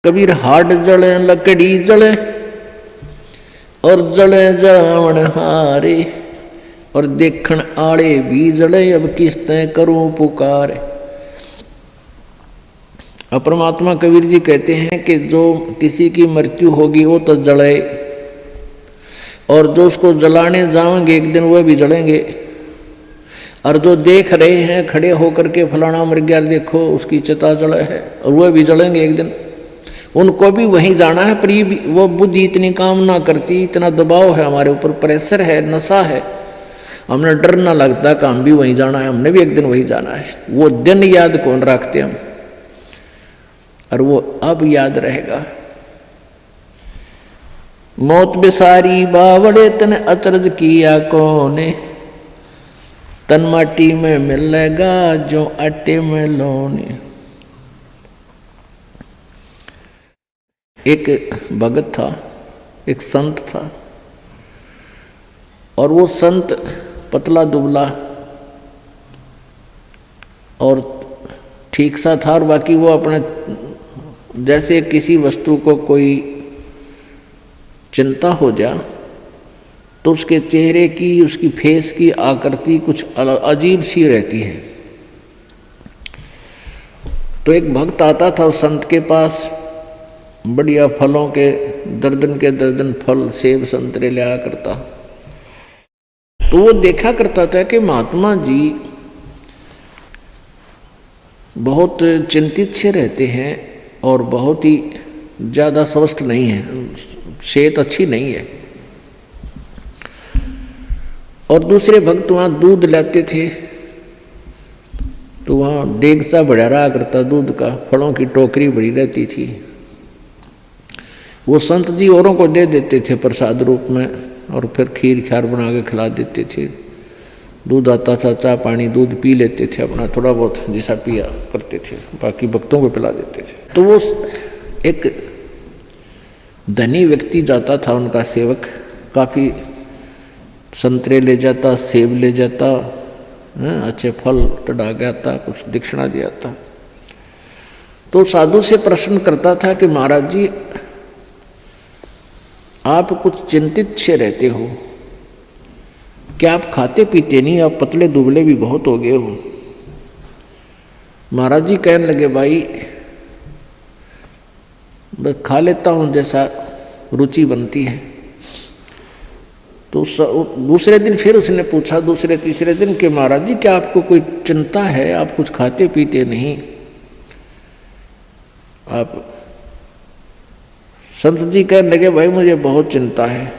कबीर हाड जले लकड़ी जले और जले जलावन हारे, और देखण आड़े भी जले अब किस्तें करूं पुकार। अब परमात्मा कबीर जी कहते हैं कि जो किसी की मृत्यु होगी वो तो जले, और जो उसको जलाने जाएंगे एक दिन वह भी जलेंगे, और जो देख रहे हैं खड़े होकर के फलाना मर गया देखो उसकी चिता जले है, और वह भी जलेंगे एक दिन, उनको भी वहीं जाना है। पर ये वो बुद्धि इतनी काम ना करती, इतना दबाव है हमारे ऊपर, प्रेशर है, नशा है, हमने डर ना लगता कि हम भी वहीं जाना है, हमने भी एक दिन वहीं जाना है। वो दिन याद कौन रखते हम, और वो अब याद रहेगा। मौत बिसारी बावड़े तन अचरज किया कोने, तन माटी में मिलेगा जो आटे में लोने। एक भगत था, एक संत था, और वो संत पतला दुबला और ठीक सा था, और बाकी वो अपने जैसे किसी वस्तु को कोई चिंता हो जा तो उसके चेहरे की, उसकी फेस की आकृति कुछ अजीब सी रहती है। तो एक भक्त आता था उस संत के पास, बढ़िया फलों के दर्जन फल, सेब संतरे ले आया करता। तो वो देखा करता था कि महात्मा जी बहुत चिंतित से रहते हैं और बहुत ही ज़्यादा स्वस्थ नहीं है, सेहत अच्छी नहीं है। और दूसरे भक्त वहाँ दूध लाते थे तो वहाँ डेग सा बढ़ा रहा करता दूध का, फलों की टोकरी बड़ी रहती थी। वो संत जी औरों को दे देते थे प्रसाद रूप में, और फिर खीर खार बना के खिला देते थे। दूध आता था, चाय पानी दूध पी लेते थे, अपना थोड़ा बहुत जैसा पिया करते थे, बाकी भक्तों को पिला देते थे। तो वो एक धनी व्यक्ति जाता था, उनका सेवक, काफ़ी संतरे ले जाता, सेब ले जाता, अच्छे फल टड़ा गया था, कुछ दक्षिणा दिया था। तो साधु से प्रश्न करता था कि महाराज जी आप कुछ चिंतित से रहते हो, क्या आप खाते पीते नहीं, आप पतले दुबले भी बहुत हो गए हो। महाराज जी कहने लगे भाई बस खा लेता हूँ जैसा रुचि बनती है। तो दूसरे दिन फिर उसने पूछा, दूसरे तीसरे दिन कि महाराज जी क्या आपको कोई चिंता है, आप कुछ खाते पीते नहीं। आप संत जी कहने लगे भाई मुझे बहुत चिंता है,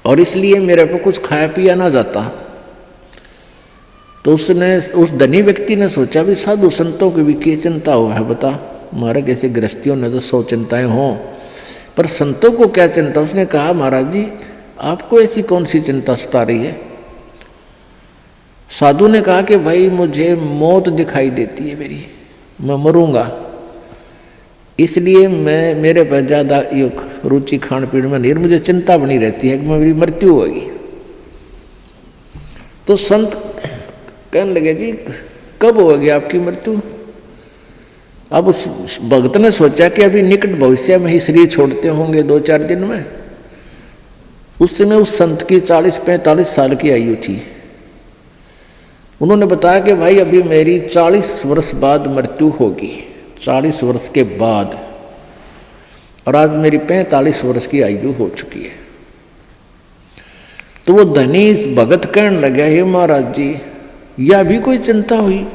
और इसलिए मेरे को कुछ खाया पिया ना जाता। तो उस धनी व्यक्ति ने सोचा भी साधु संतों की भी क्या चिंता हो है बता, हमारे कैसे गृहस्थियों ने तो 100 चिंताएं हों, पर संतों को क्या चिंता। उसने कहा महाराज जी आपको ऐसी कौन सी चिंता सता रही है। साधु ने कहा कि भाई मुझे मौत दिखाई देती है मेरी, मैं मरूंगा, इसलिए मेरे पर ज़्यादा रुचि खान पीन में नहीं, मुझे चिंता बनी रहती है कि मेरी मृत्यु होगी। तो संत कहने लगे जी कब होगी आपकी मृत्यु। अब उस भक्त ने सोचा कि अभी निकट भविष्य में ही शरीर छोड़ते होंगे 2-4 दिन में। उस समय उस संत की 40-45 साल की आयु थी। उन्होंने बताया कि भाई अभी मेरी 40 वर्ष बाद मृत्यु होगी, 40 वर्ष के बाद, और आज मेरी 45 वर्ष की आयु हो चुकी है। तो वो धनी भगत कहने लगा हे महाराज जी यह भी कोई चिंता हुई,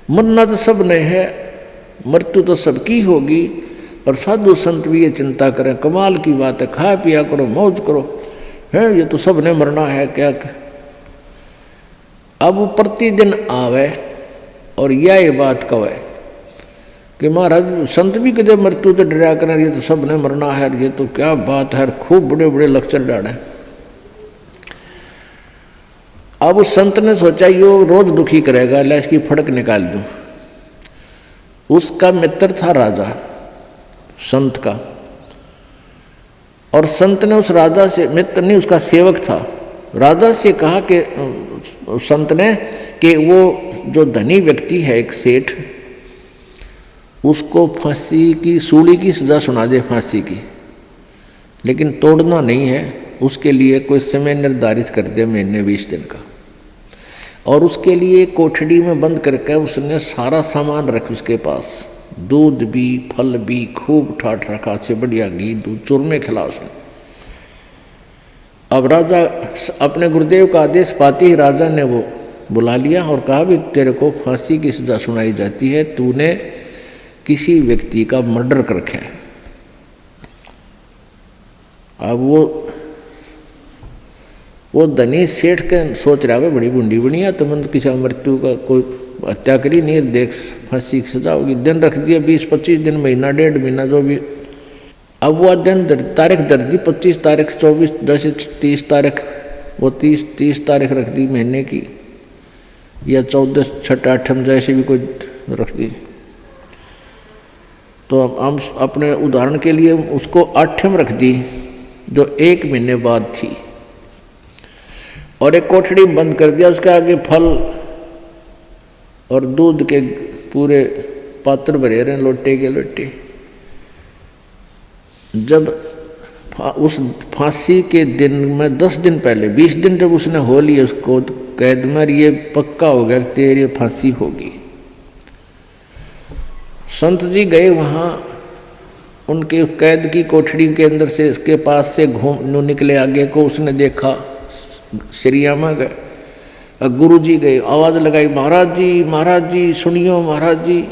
मरना तो सब ने है, मृत्यु तो सबकी होगी, और साधु संत भी ये चिंता करें, कमाल की बात है, खा पिया करो, मौज करो, है ये तो सब ने मरना है क्या। अब वो प्रतिदिन आवे और यह बात कहे कि महाराज संत भी कदे मृत्यु तो डरा करें, ये तो सब ने मरना है, ये तो क्या बात है, खूब बड़े बड़े लेक्चर डाले। अब उस संत ने सोचा यो रोज दुखी करेगा, ला इसकी फड़क निकाल दूं। उसका मित्र था राजा संत का, और संत ने उस राजा से, मित्र नहीं उसका सेवक था, राजा से कहा कि संत ने कि वो जो धनी व्यक्ति है एक सेठ, उसको फांसी की सूली की सज़ा सुना दे फांसी की, लेकिन तोड़ना नहीं है, उसके लिए कोई समय निर्धारित कर दे महीने 20 दिन का, और उसके लिए कोठड़ी में बंद करके उसने सारा सामान रख उसके पास, दूध भी फल भी खूब ठाठ रखा, अच्छे बढ़िया घी दूध चूरमे खिला उसने। अब राजा अपने गुरुदेव का आदेश पाते ही राजा ने वो बुला लिया और कहा भी तेरे को फांसी की सजा सुनाई जाती है, तूने किसी व्यक्ति का मर्डर कर रखा है। अब वो धनी सेठ के सोच रहा है बड़ी बुंडी बनिया, तो मैंने किसी मृत्यु का कोई हत्या करी नहीं, देख फांसी की सजा होगी। दिन रख दिया 20-25 दिन, महीना 1.5 महीना जो भी। अब वो दिन तारीख दर दी 25 तारीख 24 10 30 तारीख, वो 30 तारीख रख दी महीने की, या 14 6 8 जैसे भी कोई रख दी। तो हम अपने उदाहरण के लिए उसको 8 रख दी, जो 1 महीने बाद थी, और एक कोठड़ी में बंद कर दिया। उसके आगे फल और दूध के पूरे पात्र भरे रहे, लोटे के लोटे। जब उस फांसी के दिन में 10 दिन पहले 20 दिन जब उसने हो लिया उसको कैद में, ये पक्का हो गया तेरी फांसी होगी। संत जी गए वहाँ, उनके कैद की कोठड़ी के अंदर से उसके पास से घूम निकले, आगे को उसने देखा, श्रीयामा गए, गुरु जी गए, आवाज़ लगाई महाराज जी सुनियो महाराज जी।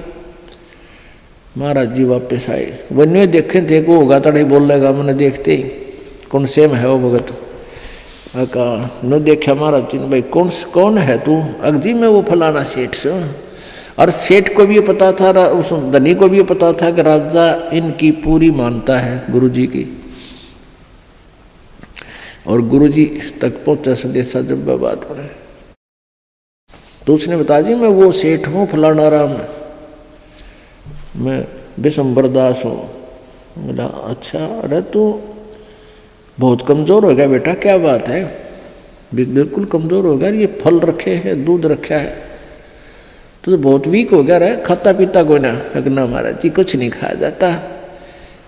महाराज जी वापस आए, वन्य देखे थे को होगा तड़े बोल लेगा, मैंने देखते ही कौन से में है वो भगत। कहा न देखा महाराज जी ने, भाई कौन है तू? अगजी में वो फलाना सेठ से। और सेठ को भी पता था, उस धनी को भी पता था कि राजा इनकी पूरी मानता है गुरु जी की, और गुरु जी तक पहुंचा संदेशा जब बात पड़े। तो उसने बता दी मैं वो सेठ हूँ फलाना राम, मैं विशंबर दास हूँ। बोला अच्छा, अरे तू बहुत कमज़ोर हो गया बेटा, क्या बात है? बिल्कुल कमज़ोर हो गया, ये फल रखे हैं दूध रखा है, तो बहुत वीक हो गया रहा, खाता पीता को ना। अगना महाराज जी कुछ नहीं खाया जाता,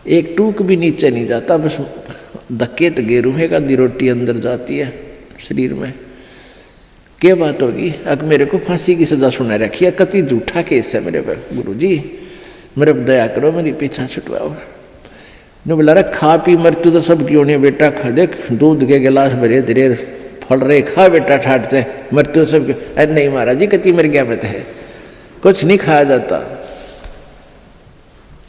एक टूक भी नीचे नहीं जाता, बस धक्के तो गेरू है का दी रोटी अंदर जाती है शरीर में। क्या बात होगी? अब मेरे को फांसी की सजा सुना रखी है, कति झूठा केस है मेरे पे, गुरु जी मेरे पर दया करो, मेरी पीछा छुटवाओ। ने बोला अरे खा पी मृत्यु तो सब क्यों नहीं बेटा, खा देख दूध के गिलास भरे धीरे फल रहे, खा बेटा ठाट से, मृत्यु सब क्यों? अरे नहीं महाराज जी कति मेरे क्या मत है, कुछ नहीं खाया जाता।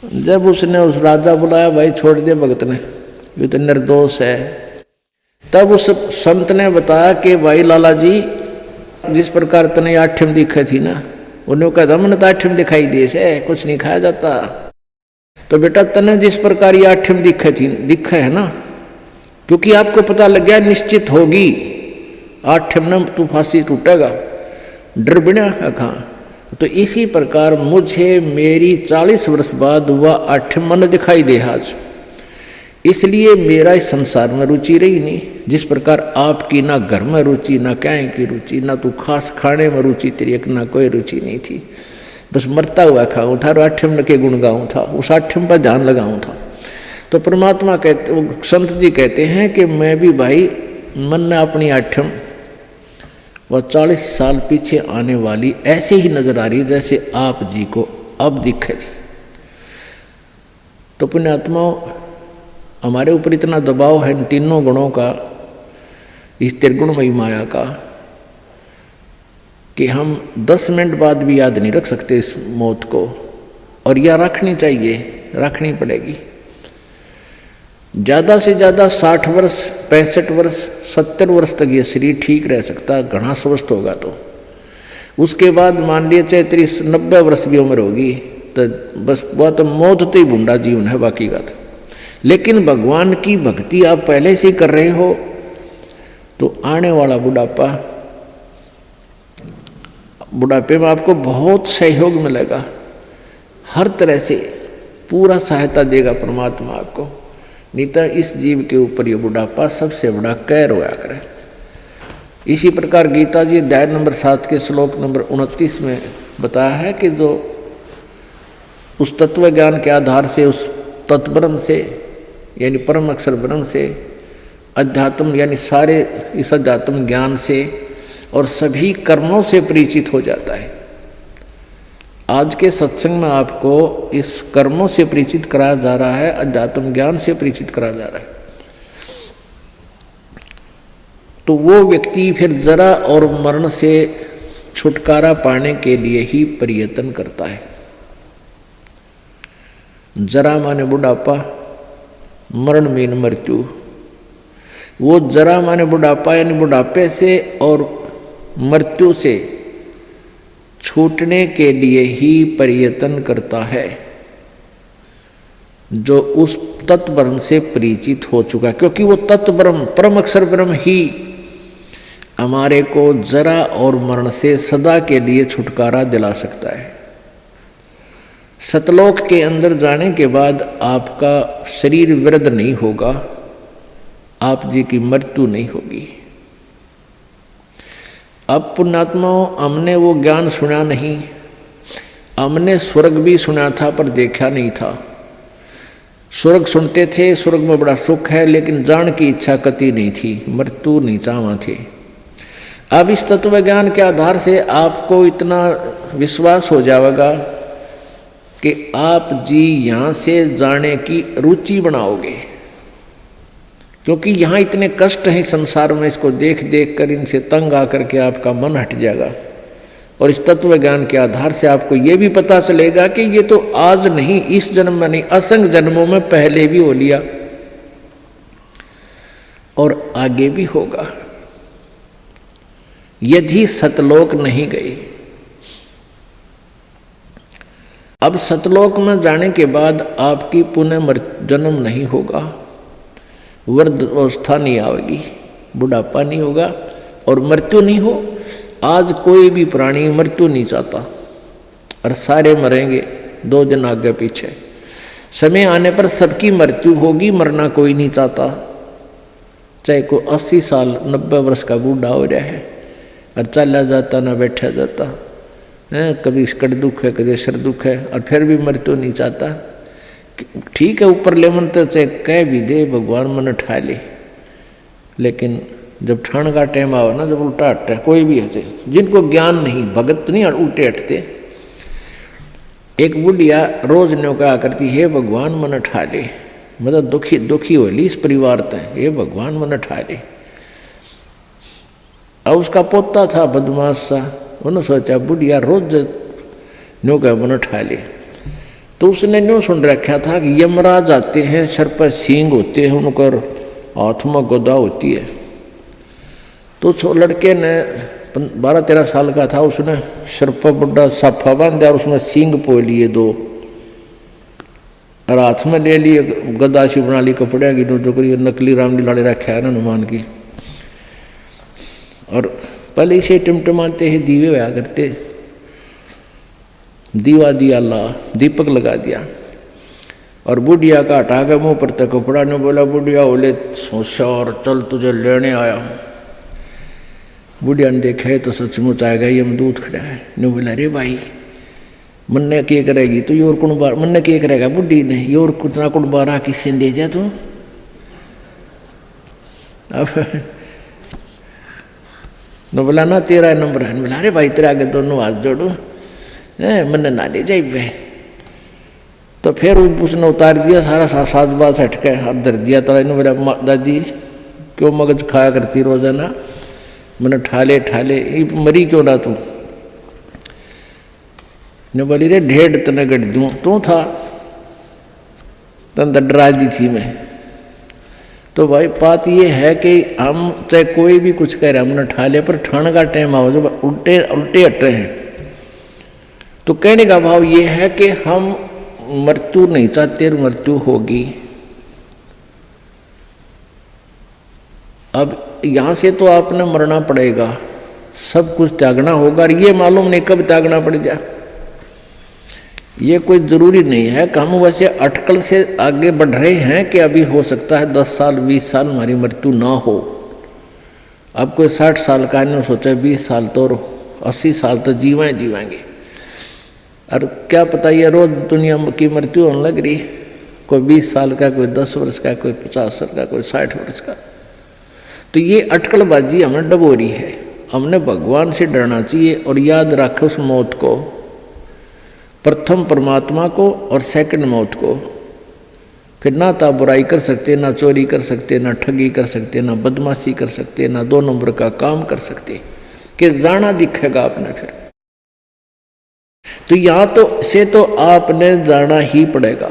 जब उसने उस राजा बुलाया, भाई छोड़ दिया भगत ने, ये तो निर्दोष है। तब उस संत ने बताया कि भाई लाला जी जिस प्रकार तने 8 दिखा थी ना, उन्होंने कहा था मैंने तो 8 दिखाई दिए से, कुछ नहीं खाया जाता। तो बेटा तने जिस प्रकार ये 8 दिखा है ना, क्योंकि आपको पता लग गया निश्चित होगी 8 न तू फांसी टूटेगा, डर बिना कहाँ। तो इसी प्रकार मुझे मेरी 40 वर्ष बाद वह 8 मन दिखाई दे आज, इसलिए मेरा इस संसार में रुचि रही नहीं। जिस प्रकार आपकी ना घर में रुचि, ना क्या की रुचि, ना तू खास खाने में रुचि तेरी, एक ना कोई रुचि नहीं थी, बस मरता हुआ खाऊँ था और 8 के गुण गाऊँ था, उस 8 पर ध्यान लगाऊँ था। तो परमात्मा कहते, संत जी कहते हैं कि मैं भी भाई मन ने अपनी 8 वह 40 साल पीछे आने वाली ऐसे ही नजर आ रही जैसे आप जी को अब दिखे थी। तो पुण्यात्माओं, हमारे ऊपर इतना दबाव है इन तीनों गुणों का, इस त्रिगुणमयी माया का, कि हम 10 मिनट बाद भी याद नहीं रख सकते इस मौत को, और यह रखनी चाहिए, रखनी पड़ेगी। ज़्यादा से ज़्यादा 60 वर्ष 65 वर्ष 70 वर्ष तक ये शरीर ठीक रह सकता, घना स्वस्थ होगा। तो उसके बाद मान लिया चाहे 90 वर्ष भी उम्र होगी, तो बस वह तो मौत तो ही बूढ़ा जीवन है, बाकी का। लेकिन भगवान की भक्ति आप पहले से ही कर रहे हो, तो आने वाला बुढ़ापे में आपको बहुत सहयोग मिलेगा, हर तरह से पूरा सहायता देगा परमात्मा आपको। नहीं तो इस जीव के ऊपर ये बुढ़ापा सबसे बड़ा कहर होया करे। इसी प्रकार गीता जी अध्याय नंबर 7 के श्लोक नंबर 29 में बताया है कि जो उस तत्व ज्ञान के आधार से, उस तत्ब्रह्म से यानी परम अक्षर ब्रह्म से, अध्यात्म यानी सारे इस अध्यात्म ज्ञान से और सभी कर्मों से परिचित हो जाता है। आज के सत्संग में आपको इस कर्मों से परिचित कराया जा रहा है, अध्यात्म ज्ञान से परिचित कराया जा रहा है। तो वो व्यक्ति फिर जरा और मरण से छुटकारा पाने के लिए ही प्रयत्न करता है। जरा माने बुढ़ापा, मरण मीन मृत्यु। वो जरा माने बुढ़ापा यानी बुढ़ापे से और मृत्यु से छूटने के लिए ही प्रयत्न करता है, जो उस तत्व ब्रह्म से परिचित हो चुका, क्योंकि वो तत्व ब्रह्म परम अक्षर ब्रह्म ही हमारे को जरा और मरण से सदा के लिए छुटकारा दिला सकता है। सतलोक के अंदर जाने के बाद आपका शरीर वृद्ध नहीं होगा, आप जी की मृत्यु नहीं होगी। अब पुण्यात्माओं, हमने वो ज्ञान सुना नहीं, हमने स्वर्ग भी सुना था पर देखा नहीं था। स्वर्ग सुनते थे, स्वर्ग में बड़ा सुख है, लेकिन जान की इच्छा कति नहीं थी, मृत्यु नहीं चाहवा थे। अब इस तत्व ज्ञान के आधार से आपको इतना विश्वास हो जाएगा कि आप जी यहाँ से जाने की रुचि बनाओगे, क्योंकि यहाँ इतने कष्ट हैं संसार में, इसको देख देख कर इनसे तंग आकर के आपका मन हट जाएगा। और इस तत्व ज्ञान के आधार से आपको ये भी पता चलेगा कि ये तो आज नहीं, इस जन्म में नहीं, असंख्य जन्मों में पहले भी हो लिया और आगे भी होगा, यदि सतलोक नहीं गए। अब सतलोक में जाने के बाद आपकी पुनः जन्म नहीं होगा, वृद्ध अवस्था नहीं आएगी, बुढ़ापा नहीं होगा और मृत्यु नहीं हो। आज कोई भी प्राणी मृत्यु नहीं चाहता और सारे मरेंगे, 2 दिन आगे पीछे। समय आने पर सबकी मृत्यु होगी, मरना कोई नहीं चाहता। चाहे कोई 80 साल 90 वर्ष का बूढ़ा हो रहा है और चला जाता ना बैठा जाता है, कभी कड़ दुख है, कभी सिर दुख है, और फिर भी मृत्यु नहीं चाहता। ठीक है, ऊपर ले मन तो चाहे कह भी दे भगवान मन उठा ले, लेकिन जब ठाण का टाइम आवे ना, जब उल्टा हटता है, कोई भी हटे, जिनको ज्ञान नहीं, भगत नहीं उल्टे हटते। एक बुढ़िया रोज न्यों कहा करती, हे भगवान मन उठा ले, मतलब दुखी हो ली इस परिवार तय, हे भगवान मन उठा ले। अब उसका पोता था बदमाश सा, उन्होंने सोचा बुढ़िया रोज न्यों कहा मन उठा ले, तो उसने न्यों सुन रखा था कि यमराज आते हैं, सर पर सींग होते हैं, उनकर हाथ में गदा होती है। तो लड़के ने 12-13 साल का था, उसने सर पर बड़ा साफा बांध दिया और उसमें सींग पो लिए 2 और हाथ में ले लिए, गदा सी बना ली कपड़े की, जो करिए नकली रामलीला रखा है ना हनुमान की। और पहले इसे टिमटमाते ही दीवे होया करते, दीवा दिया, ला दीपक लगा दिया और बुढ़िया का हटा के मुँह पर तक कपड़ा ने बोला, बुढ़िया बोले होशियार, चल तुझे लेने आया हूँ। बुढ़िया ने देखा है तो सचमुच आएगा, ये दूध खड़ा है। ने बोला, अरे भाई मन ने क्या करेगी तो योर कुण बार, मन ने क्या करेगा बुढ़ी ने, योर कुतना कुण बारह किसी ने दे जा तू। अब न बोला ना तेरा नंबर है, बोला अरे भाई तेरे आगे दोनों हाथ जोड़ो, मन ना ले जाए वे। तो फिर उसने उतार दिया सारा साज बाज हटके और धर दिया। तो इन्होंने बोला, दादी क्यों मगज खाया करती रोजाना, मैंने ठाले ये मरी क्यों ना तू। ने बोली, रे ढेड़ तने गढ़ दूँ, तू था तन डरा दी थी मैं। तो भाई बात ये है कि हम चाहे कोई भी कुछ कह रहे, हमने ठाले पर ठाण का टाइम आओ जब उल्टे हटे हैं। तो कहने का भाव ये है कि हम मृत्यु नहीं चाहते, मृत्यु होगी। अब यहाँ से तो आपने मरना पड़ेगा, सब कुछ त्यागना होगा, और ये मालूम नहीं कब त्यागना पड़ जाए। ये कोई ज़रूरी नहीं है कि हम वैसे अटकल से आगे बढ़ रहे हैं कि अभी हो सकता है 10 साल 20 साल हमारी मृत्यु ना हो। अब कोई 60 साल का नहीं सोचा 20 साल तो 80 साल तो जीवेंगे। और क्या पता ये रोज दुनिया की मृत्यु होने लग रही, कोई 20 साल का, कोई 10 वर्ष का, कोई 50 वर्ष का, कोई 60 वर्ष का। तो ये अटकलबाजी हमें डबोरी है। हमने भगवान से डरना चाहिए और याद रखे उस मौत को, प्रथम परमात्मा को और सेकंड मौत को। फिर ना तो बुराई कर सकते, ना चोरी कर सकते, ना ठगी कर सकते, ना बदमाशी कर सकते, ना 2 नंबर का काम कर सकते, कि जाना दिखेगा आपने। फिर तो यहाँ तो से तो आपने जाना ही पड़ेगा।